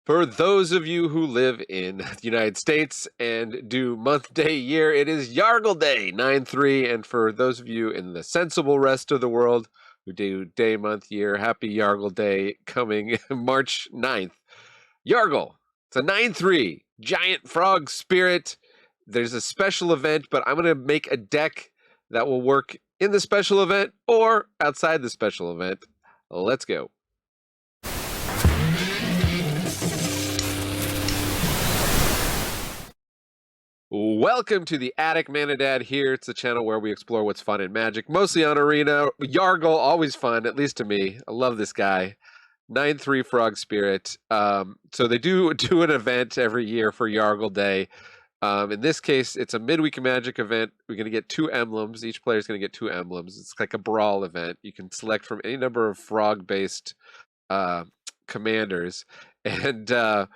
For those of you who live in the United States and do month, day, year, it is Yargle Day, 9/3. And for those of you in the sensible rest of the world who do day, month, year, happy Yargle Day coming March 9th. Yargle, it's a 9/3 giant frog spirit. There's a special event, but I'm going to make a deck that will work in the special event or outside the special event. Let's go. Welcome to the Attic Manadad here. It's the channel where we explore what's fun in Magic, mostly on Arena. Yargle, always fun, at least to me. I love this guy. 9/3 Frog Spirit. So they do an event every year for Yargle Day. In this case, it's a Midweek Magic event. We're going to get 2 emblems. Each player is going to get 2 emblems. It's like a Brawl event. You can select from any number of frog-based commanders. And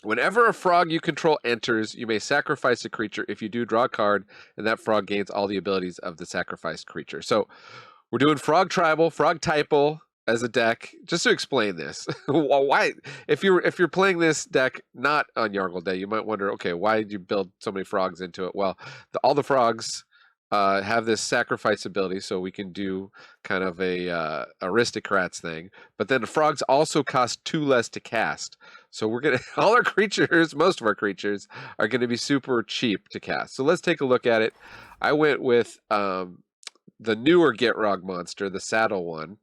whenever a frog you control enters, you may sacrifice a creature. If you do, draw a card, and that frog gains all the abilities of the sacrificed creature. So we're doing Frog Tribal, Frog Typal as a deck. Just to explain this, why if you're playing this deck not on Yargle Day, you might wonder, okay, why did you build so many frogs into it? Well, all the frogs have this sacrifice ability, so we can do kind of a aristocrats thing. But then the frogs also cost 2 less to cast. So we're gonna all our creatures, most of our creatures, are gonna be super cheap to cast. So let's take a look at it. I went with the newer Gitrog Monster, the saddle one.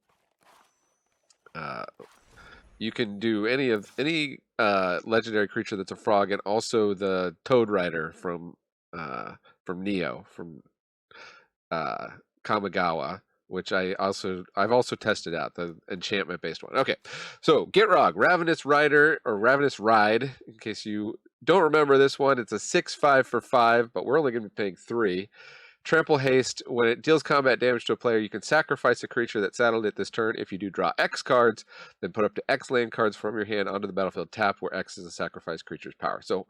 You can do any legendary creature that's a frog, and also the Toad Rider from Neo, from Kamigawa, which I've also tested out, the enchantment based one. Okay, so Gitrog, Ravenous Rider or Ravenous Ride. In case you don't remember this one, it's a 6/5 for 5, but we're only going to be paying 3. Trample Haste. When it deals combat damage to a player, you can sacrifice a creature that saddled it this turn. If you do, draw X cards, then put up to X land cards from your hand onto the battlefield tap, where X is a sacrificed creature's power. So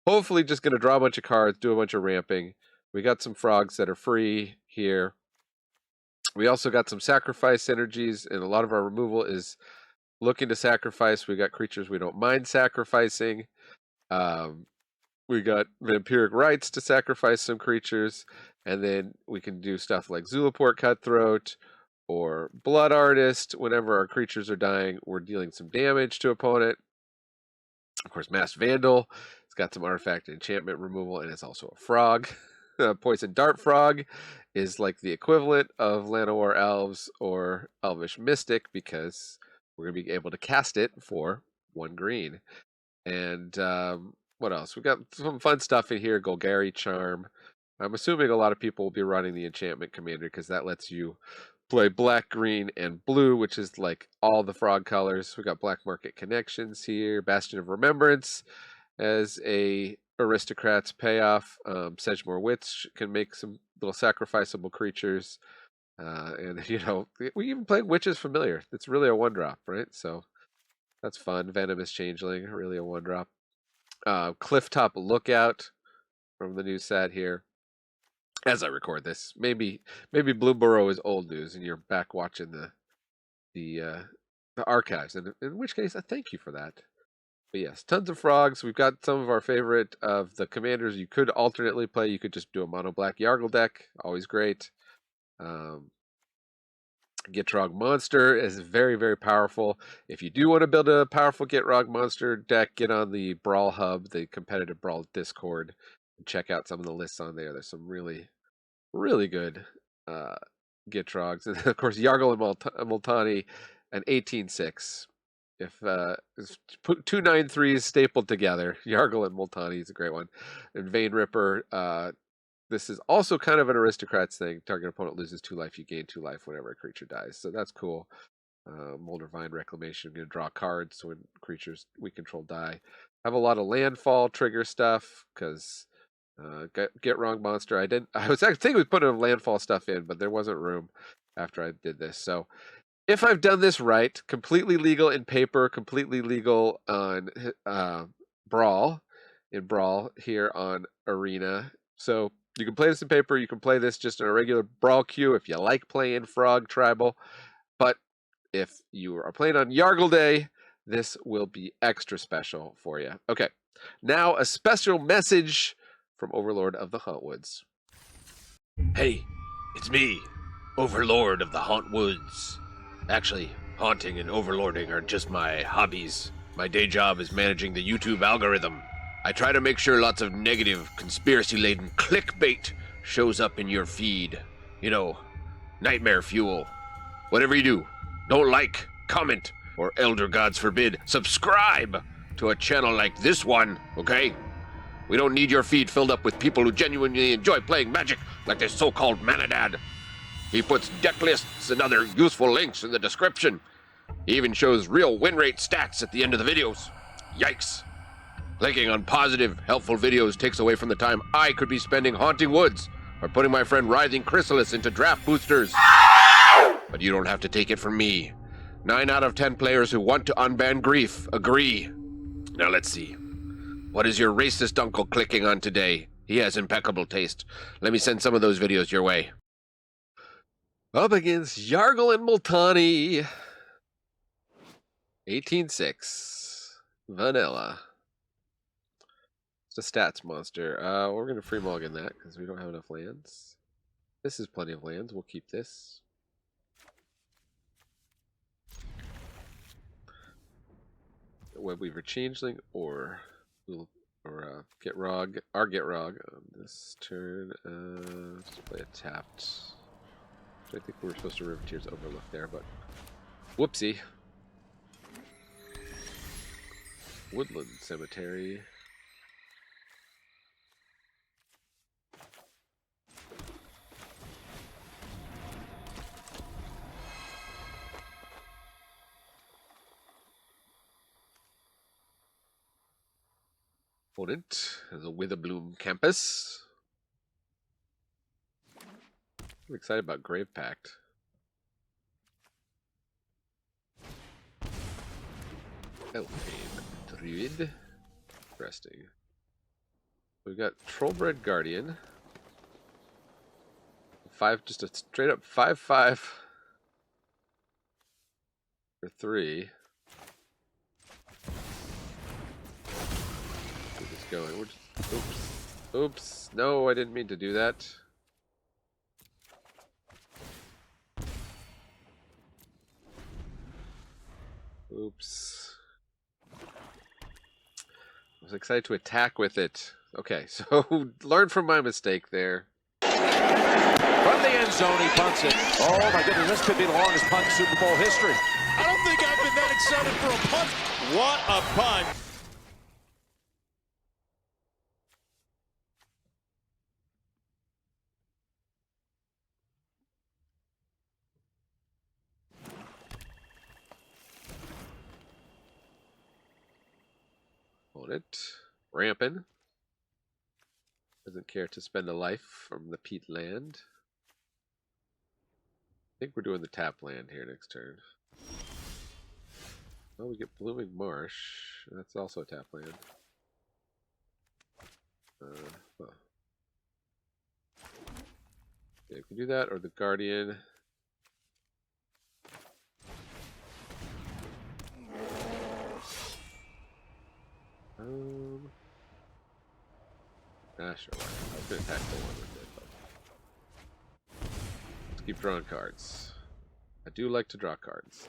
hopefully just going to draw a bunch of cards, do a bunch of ramping. We got some frogs that are free here. We also got some sacrifice synergies, and a lot of our removal is looking to sacrifice. We got creatures we don't mind sacrificing. We got vampiric rights to sacrifice some creatures, and then we can do stuff like Zulaport Cutthroat or Blood Artist. Whenever our creatures are dying, we're dealing some damage to opponent. Of course, Masked Vandal. It's got some artifact and enchantment removal, and it's also a frog. Poison Dart Frog is like the equivalent of Llanowar Elves or Elvish Mystic, because we're going to be able to cast it for 1 green. And what else? We got some fun stuff in here. Golgari Charm. I'm assuming a lot of people will be running the enchantment commander, because that lets you play black, green, and blue, which is like all the frog colors. We got Black Market Connections here. Bastion of Remembrance as a aristocrats payoff. Sedgemoor Witch can make some little sacrificable creatures. And, you know, we even played Witch's Familiar. It's really a 1-drop, right? So that's fun. Venomous Changeling, really a 1-drop. Clifftop Lookout from the new set here. As I record this, maybe Bloomburrow is old news, and you're back watching the archives. And in which case, I thank you for that. But yes, tons of frogs. We've got some of our favorite of the commanders you could alternately play. You could just do a mono black Yargle deck, always great. Gitrog Monster is very, very powerful. If you do want to build a powerful Gitrog Monster deck, get on the Brawl Hub, the competitive Brawl Discord, and check out some of the lists on there. There's some really, really good Gitrogs. And of course, Yargle and Multani, an 18/6. If put 2 9/3s stapled together, Yargle and Multani is a great one. And Vein Ripper. This is also kind of an aristocrats thing. Target opponent loses 2 life, you gain 2 life whenever a creature dies. So that's cool. Moldervine Reclamation, I'm going to draw cards so when creatures we control die. Have a lot of landfall trigger stuff, because Gitrog Monster. I was actually thinking we put a landfall stuff in, but there wasn't room after I did this. So if I've done this right, completely legal in paper, completely legal on Brawl, here on Arena. So you can play this in paper, you can play this just in a regular Brawl queue if you like playing Frog Tribal. But if you are playing on Yargle Day, this will be extra special for you. Okay, now a special message from Overlord of the Hauntwoods. Hey, it's me, Overlord of the Hauntwoods. Actually, haunting and overlording are just my hobbies. My day job is managing the YouTube algorithm. I try to make sure lots of negative, conspiracy-laden clickbait shows up in your feed. You know, nightmare fuel. Whatever you do, don't like, comment, or elder gods forbid, subscribe to a channel like this one, okay? We don't need your feed filled up with people who genuinely enjoy playing Magic like this so-called Manadad. He puts deck lists and other useful links in the description. He even shows real win rate stats at the end of the videos. Yikes. Clicking on positive, helpful videos takes away from the time I could be spending haunting woods or putting my friend Writhing Chrysalis into draft boosters. But you don't have to take it from me. 9 out of 10 players who want to unban grief agree. Now let's see. What is your racist uncle clicking on today? He has impeccable taste. Let me send some of those videos your way. Up against Yargle and Multani. 18-6. Vanilla. It's a stats monster. We're going to free mulligan that because we don't have enough lands. This is plenty of lands. We'll keep this. Webweaver Changeling or Gitrog. Our Gitrog on this turn. Let's play a tapped. I think we were supposed to Riveteer's Overlook there, but whoopsie. Woodland Cemetery. Opponent has a Witherbloom Campus. I'm excited about Grave Pact. Elfane Druid. Interesting. We've got Trollbred Guardian. Just a straight up 5/5 for 3. We're just going. We're just, oops. No, I didn't mean to do that. Oops. I was excited to attack with it. Okay, so learn from my mistake there. From the end zone, he punts it. Oh my goodness, this could be the longest punt in Super Bowl history. I don't think I've been that excited for a punt. What a punt. Opponent. Rampin'. Doesn't care to spend a life from the peat land. I think we're doing the tap land here next turn. Oh, we get Blooming Marsh. That's also a tap land. Huh. Yeah, we can do that or the Guardian. Sure. I was going to attack the one with it, but let's keep drawing cards. I do like to draw cards.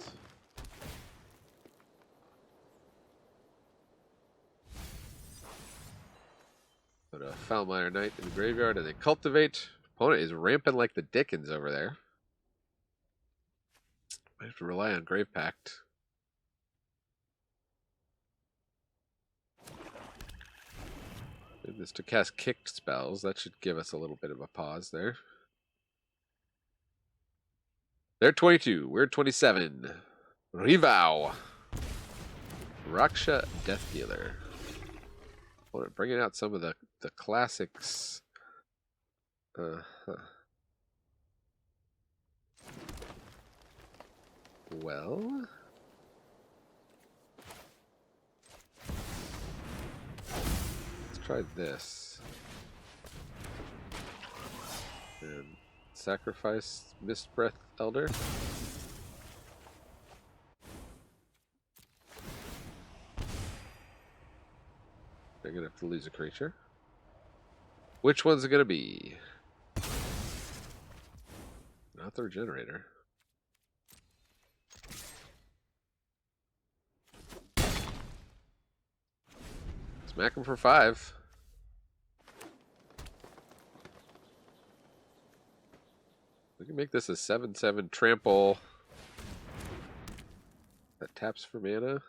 Put a Foulmire Knight in the graveyard and then cultivate. Opponent is ramping like the Dickens over there. I have to rely on Grave Pact. This to cast kicked spells. That should give us a little bit of a pause there. They're 22. We're 27. Rivau. Raksha Death Dealer. Bringing out some of the classics. Well... try this. And sacrifice Mistbreath Elder. They're gonna have to lose a creature. Which one's it gonna be? Not the regenerator. Smack him for 5. We can make this a 7/7 trample that taps for mana.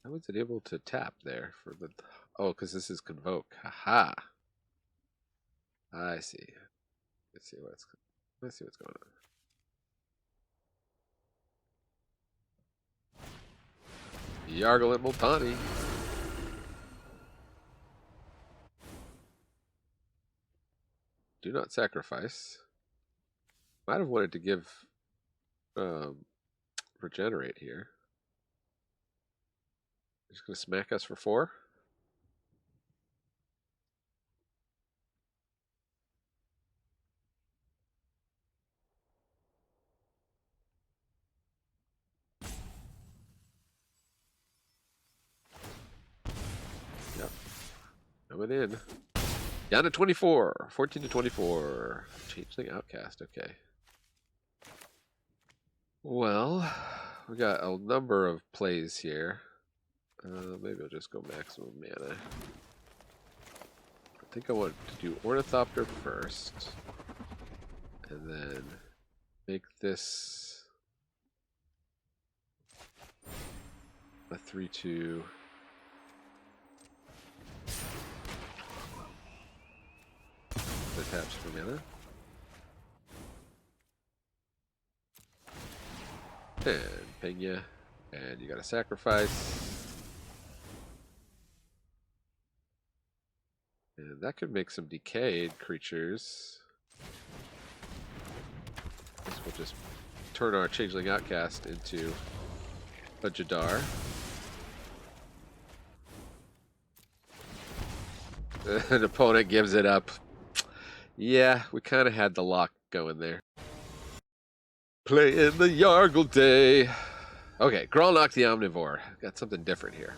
How was it able to tap there for the? Oh, because this is convoke. Haha. I see. Let's see what's going on. Yargle at Multani. Do not sacrifice. Might have wanted to give regenerate here. Just gonna smack us for 4. Yep. Coming in. Down to 24. 14 to 24. Changeling Outcast. Okay. Well, we got a number of plays here. Maybe I'll just go maximum mana. I think I want to do Ornithopter first. And then make this a 3/2. That taps for mana. And ping ya. And you gotta sacrifice. And that could make some decayed creatures. I guess we'll just turn our Changeling Outcast into a Jadar. An opponent gives it up. Yeah, we kind of had the lock going there. Play in the Yargle day. Okay, Grolnok the Omnivore. Got something different here.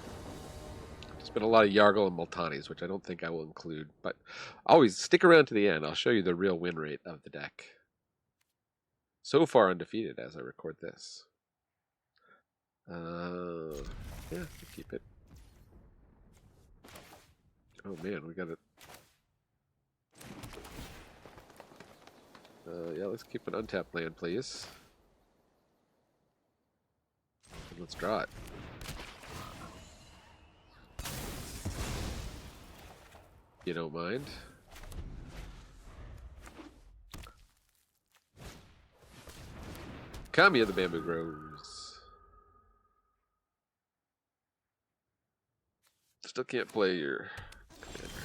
There's been a lot of Yargle and Multanis, which I don't think I will include, but always stick around to the end. I'll show you the real win rate of the deck. So far undefeated as I record this. Yeah, we'll keep it. Oh man, we got it. Yeah, let's keep an untapped land, please. And let's draw it. You don't mind? Kamiya the Bamboo Grows. Still can't play your commander.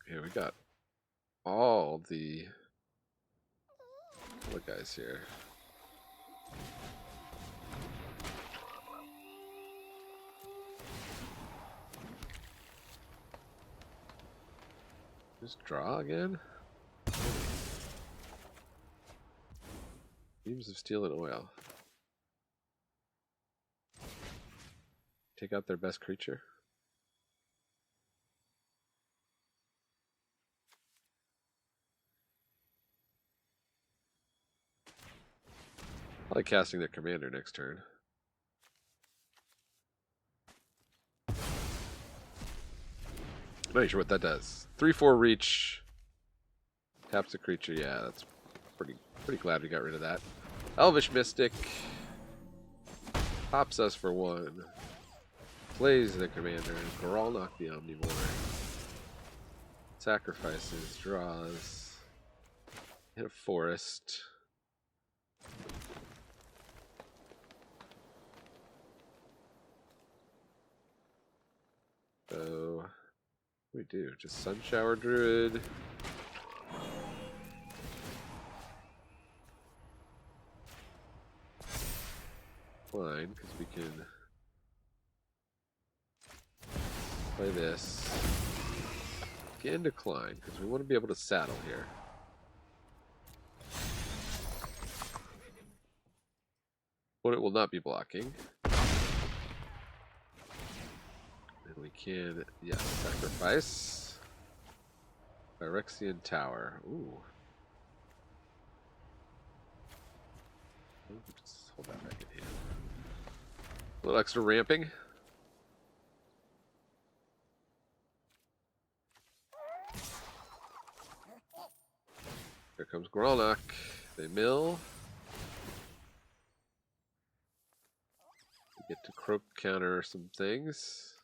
Here we got all the guys here. Just draw again? Beams of Steel and Oil. Take out their best creature. Probably casting their commander next turn. Not sure what that does. 3/4 reach. Taps a creature. Yeah, that's pretty glad we got rid of that. Elvish Mystic. Pops us for 1. Plays the commander. Grolnok the Omnivore. Sacrifices. Draws. Hit a forest. So, what do we do? Just Sunshower Druid. Fine, because we can play this. Again, decline, because we want to be able to saddle here. Opponent will not be blocking. And we can, yeah, sacrifice. Phyrexian Tower. Ooh. Just hold that back in hand. A little extra ramping. Here comes Grolnok. They mill. We get to croaked counter some things.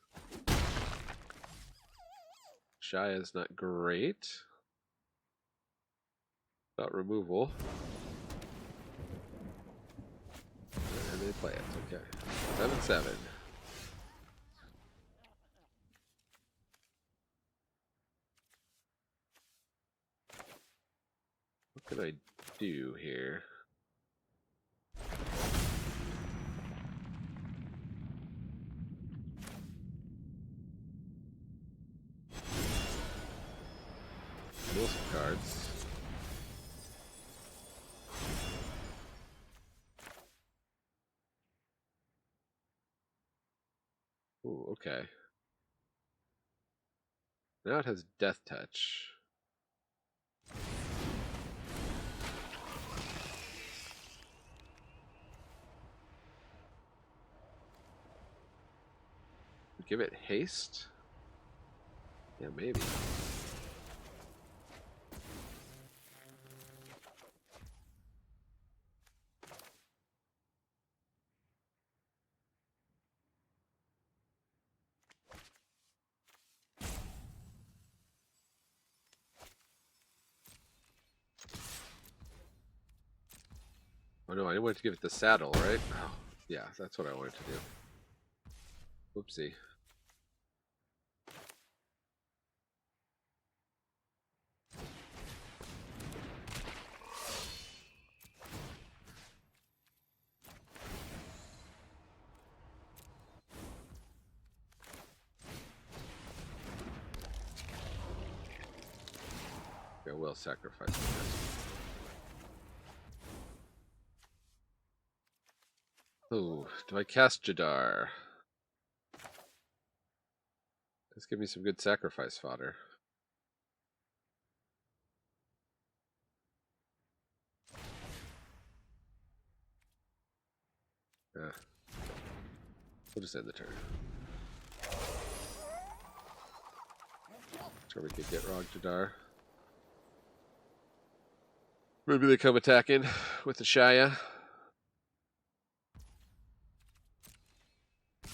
Shia is not great. About removal. And they play it. Okay. 7/7. What can I do here? Mill some cards. Ooh, okay. Now it has Death Touch. Give it haste? Yeah, maybe. Oh no, I wanted to give it the saddle, right? Oh, yeah, that's what I wanted to do. Whoopsie. I will sacrifice this. Oh, do I cast Jadar? Let's give me some good sacrifice fodder. Yeah. We'll just end the turn. Sure, we could get Gitrog Jadar. Maybe they come attacking with the Shia.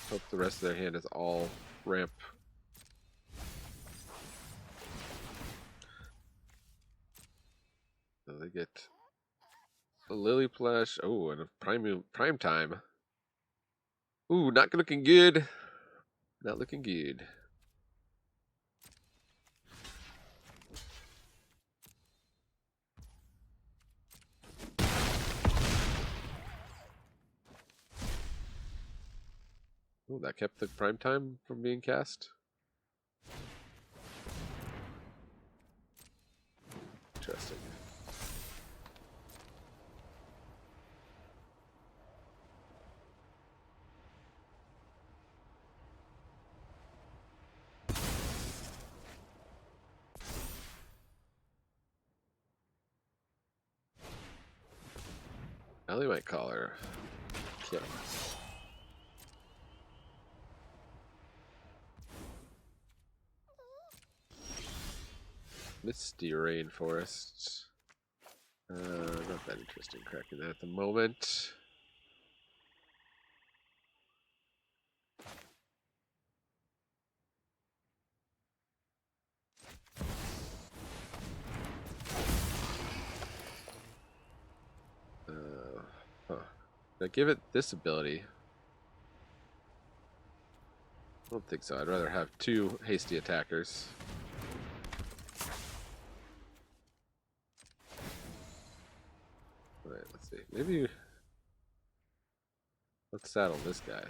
Hope the rest of their hand is all ramp. So they get a Lily Plush. Oh, and a prime time. Ooh, not looking good. Not looking good. Oh, that kept the prime time from being cast. Interesting. Ellie might call her. Kill. Misty Rainforest. Not that interesting cracking that at the moment. Did I give it this ability? I don't think so. I'd rather have two hasty attackers. Alright, let's see. Maybe let's saddle this guy.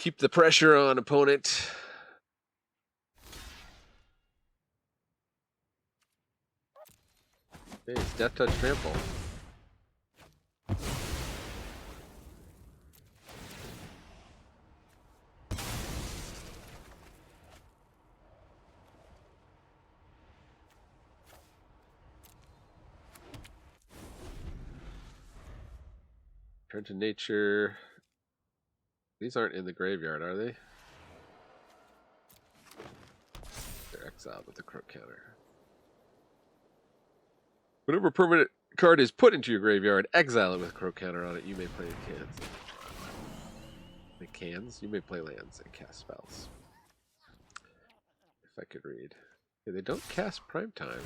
Keep the pressure on opponent. Hey, it's Death Touch Trample. Turn to nature. These aren't in the graveyard, are they? They're exiled with the croak counter. Whenever a permanent card is put into your graveyard, exile it with a croak counter on it. You may play cans. You may play lands and cast spells. If I could read. Yeah, they don't cast prime time.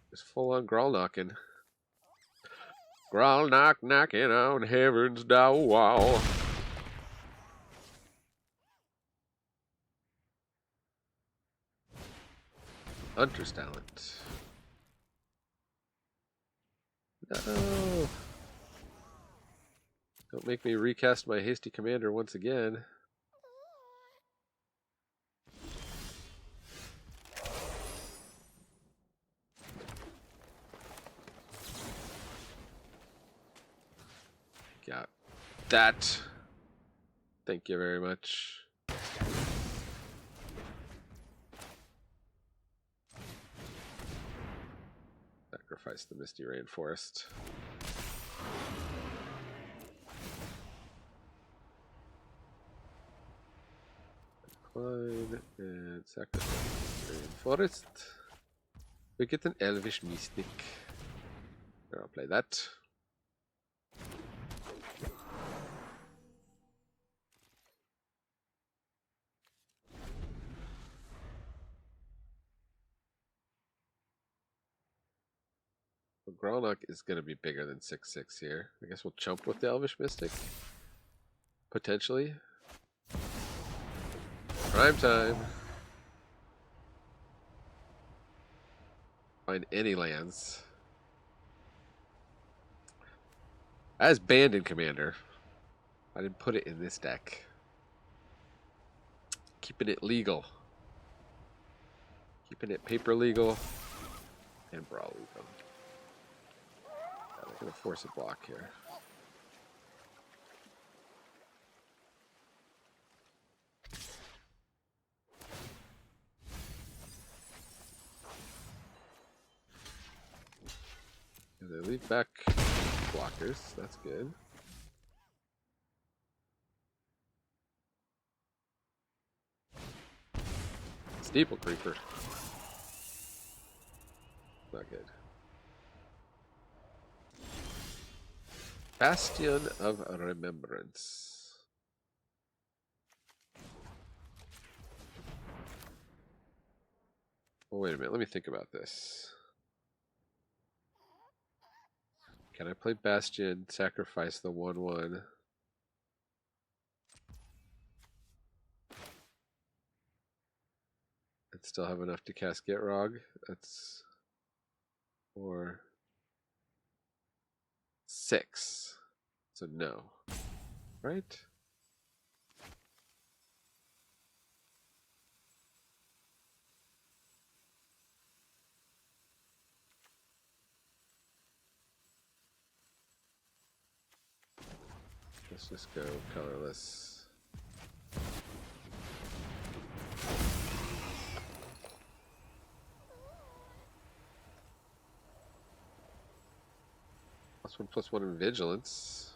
Just full on Grawl knocking. Grawl knocking on heaven's door. Hunter's talent. No. Don't make me recast my hasty commander once again. Got that. Thank you very much. Sacrifice the Misty Rainforest. Decline and sacrifice the Rainforest. We get an Elvish Mystic. Here, I'll play that. Grolnok is going to be bigger than 6/6 here. I guess we'll chump with the Elvish Mystic. Potentially. Prime time. Find any lands. As banned in Commander. I didn't put it in this deck. Keeping it legal. Keeping it paper legal. And Brawl legal. They're going to force a block here. And they leave back blockers. That's good. Steeple Creeper. Not good. Bastion of Remembrance. Oh, wait a minute. Let me think about this. Can I play Bastion, sacrifice the 1/1? And still have enough to cast Gitrog? That's 4, 6. So no. Right? Let's just go colorless. +1/+1 in vigilance.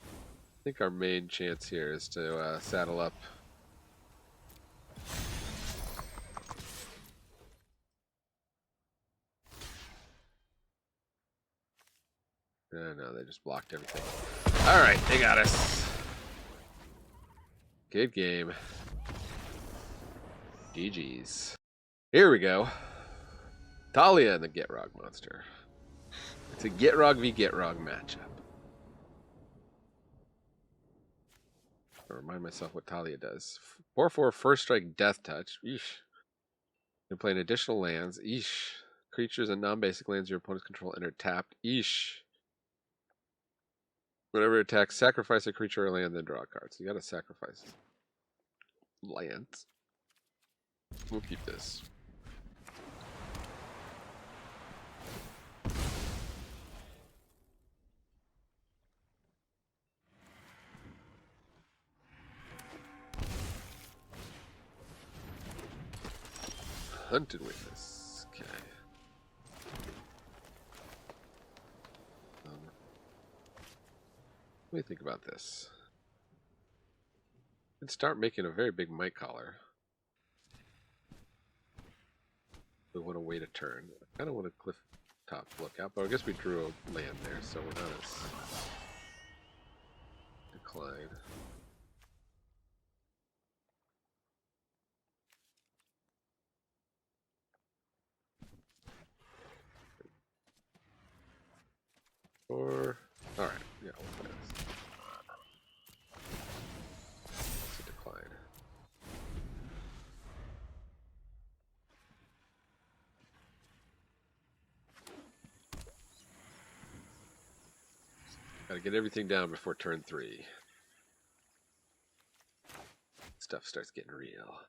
I think our main chance here is to saddle up. No, they just blocked everything. All right, they got us. Good game. GG's. Here we go. Talia and the Gitrog Monster. It's a Gitrog v Gitrog matchup. I'll remind myself what Talia does. 4/4 first strike death touch. Eesh. You can play an additional lands. Eesh. Creatures and non-basic lands your opponents control enter tapped. Eesh. Whenever it attacks, sacrifice a creature or land, then draw a card. So you gotta sacrifice lands. We'll keep this. Hunted Witness. Okay. What do you think about this? And start making a very big mic collar. We want to wait a turn. I kind of want a cliff top lookout, but I guess we drew a land there, so we're not as decline. Or all right, yeah, we'll play this. It's a decline. Gotta get everything down before turn 3. Stuff starts getting real.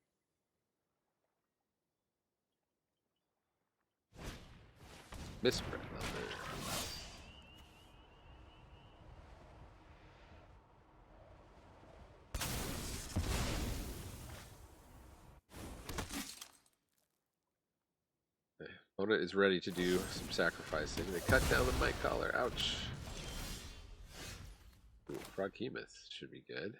Misprint number. Okay. Opponent is ready to do some sacrificing. They cut down the mic collar. Ouch. Ooh, Froghemoth should be good.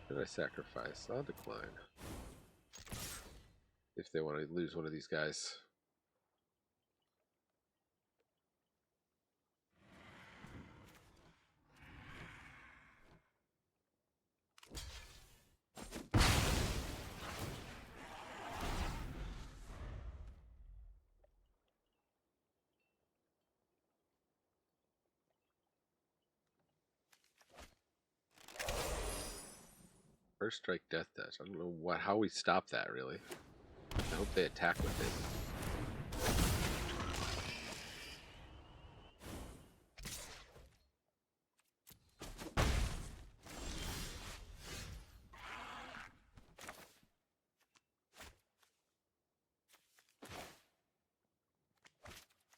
What did I sacrifice? I'll decline. If they want to lose one of these guys. First strike death dash. I don't know how we stop that really. I hope they attack with it.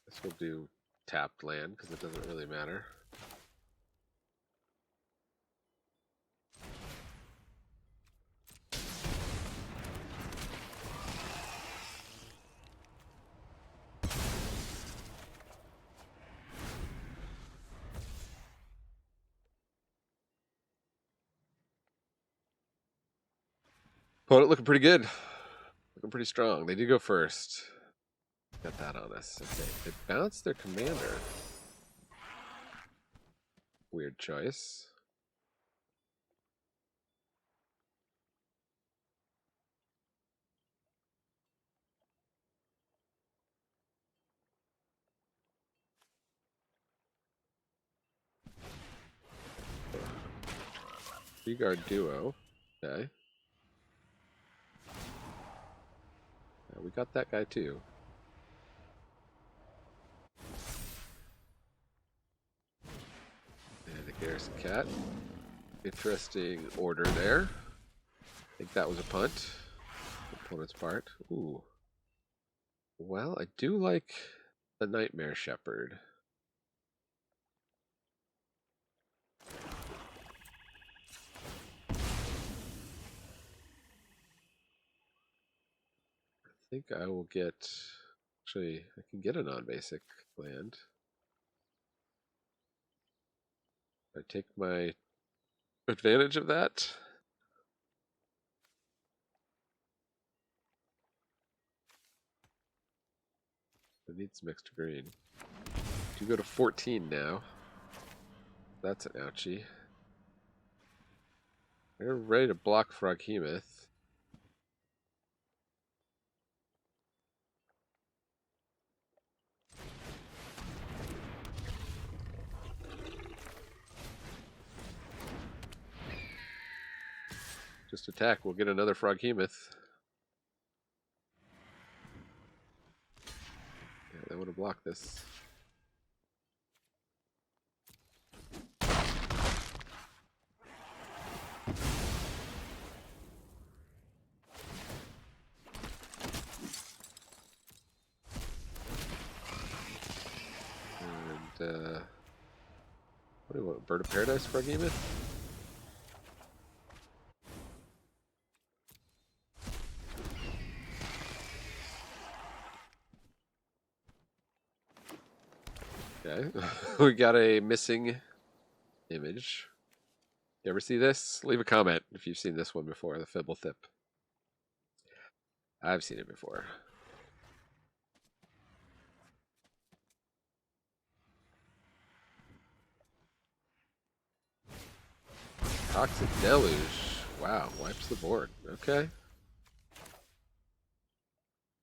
This will do tapped land because it doesn't really matter. Opponent looking pretty good. Looking pretty strong. They did go first. Got that on us. Okay. They bounced their commander. Weird choice. Three-guard duo. Okay. Yeah, we got that guy too. And a Garrison Cat. Interesting order there. I think that was a punt. Opponent's part. Ooh. Well, I do like the Nightmare Shepherd. I think I will get, actually, I can get a non-basic land. I take my advantage of that. I need some extra green. Do go to 14 now. That's an ouchie. They're ready to block Froghemoth. Just attack, we'll get another Froghemoth. I want to block this. And what do you want? Bird of Paradise froggy? Okay, we got a missing image. You ever see this? Leave a comment if you've seen this one before, the Fibble Thip. I've seen it before. Toxic Deluge. Wow, wipes the board. Okay.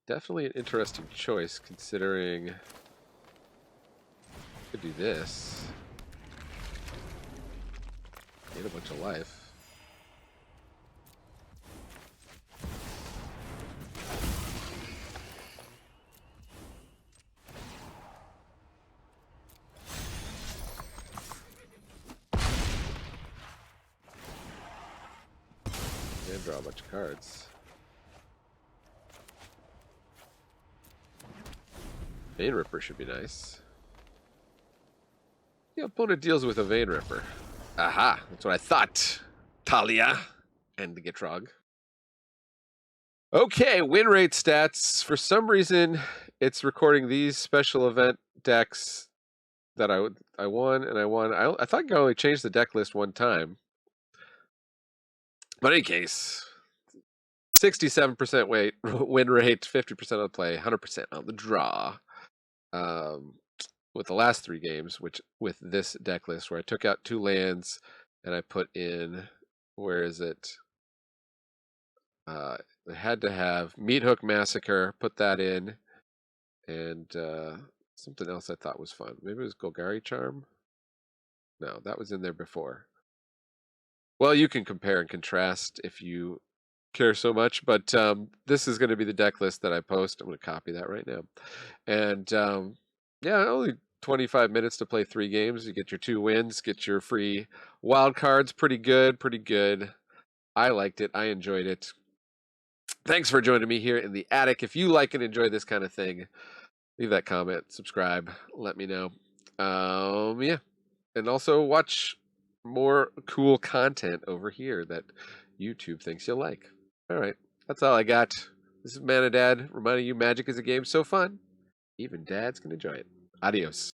Definitely an interesting choice considering could do this. Get a bunch of life. And draw a bunch of cards. Vein Ripper should be nice. The opponent deals with a Vein Ripper. Aha, that's what I thought. Talia and the Gitrog. Okay, win rate stats. For some reason, it's recording these special event decks that I won and I won. I thought I could only change the deck list one time. But in any case, 67% win rate, 50% on the play, 100% on the draw. With the last 3 games, which with this deck list where I took out 2 lands and I put in, where is it? I had to have Meat Hook Massacre, put that in, and something else I thought was fun. Maybe it was Golgari Charm? No, that was in there before. Well, you can compare and contrast if you care so much, but this is going to be the deck list that I post. I'm going to copy that right now. And yeah, only 25 minutes to play 3 games. You get your 2 wins, get your free wild cards. Pretty good, pretty good. I liked it. I enjoyed it. Thanks for joining me here in the attic. If you like and enjoy this kind of thing, leave that comment, subscribe, let me know. Yeah. And also watch more cool content over here that YouTube thinks you'll like. All right. That's all I got. This is Man and Dad reminding you magic is a game so fun, even dads can enjoy it. Adios.